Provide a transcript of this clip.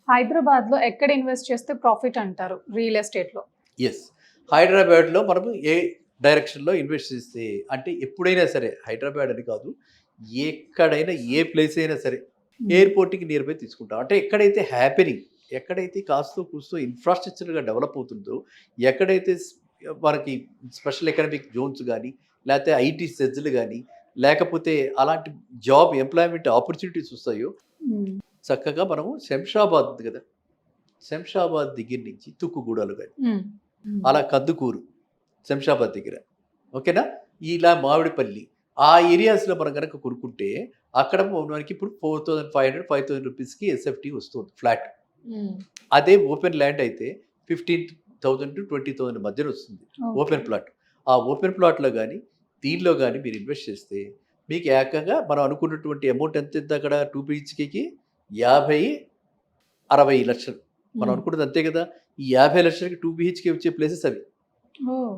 హైదరాబాద్‌లో ఎక్కడ ఇన్వెస్ట్ చేస్తే ప్రాఫిట్ అంటారు రియల్ ఎస్టేట్‌లో? యెస్. హైదరాబాద్‌లో మనము ఏ డైరెక్షన్‌లో ఇన్వెస్ట్ చేస్తే అంటే ఎప్పుడైనా సరే హైదరాబాద్ అని కాదు. ఎక్కడైనా ఏ ప్లేస్ అయినా సరే హ్మ్. ఎయిర్‌పోర్ట్‌కి నియర్ బై తీసుకుంటాం. అంటే ఎక్కడైతే హ్యాపెనింగ్ ఎక్కడైతే కాస్తో కూస్తో ఇన్‌ఫ్రాస్ట్రక్చర్‌గా డెవలప్ అవుతుందో, ఎక్కడైతే మనకి స్పెషల్ ఎకనామిక్ జోన్స్ గాని, లేతే ఐటీ సెజ్‌లు గాని, లేకపోతే అలాంటి జాబ్ ఎంప్లాయ్‌మెంట్ ఆపర్చునిటీస్ వస్తాయో, హ్మ్. చక్కగా మనము శంషాబాద్ ఉంది గదా! శంషాబాద్ దగ్గర నుంచి తుక్కుగూడలు గాని, హ్మ్. హ్మ్. అలా కందుకూరు, శంషాబాద్ దగ్గర. ఓకేనా? ఇలా మామిడిపల్లి. ఆ ఏరియాస్‌లో మనం గనక కొనుక్కుంటే, అక్కడ మనకి ఇప్పుడు 4500, 5000 రూపీస్‌కి ఎస్ఎఫ్‌టి వస్తుంది ఫ్లాట్. హ్మ్. అదే ఓపెన్ ల్యాండ్ అయితే 15,000-20,000 మధ్యన వస్తుంది. ఓకే. Open plot. ఆ ఓపెన్ ప్లాట్‌లో గాని, దీనిలో గాని మీరు ఇన్వెస్ట్ చేస్తే, మీకు ఏకంగా మనం అనుకున్నటువంటి అమౌంట్ ఎంత ఇందాకడ 2 బీహెచ్‌కేకి 50, 60 లక్షలు. మనం హ్మ్. అనుకున్నది అంతే గదా! ఈ 50,00,000కి 2 బీహెచ్‌కే వచ్చే ప్లేసెస్ అవి. ఓహ్!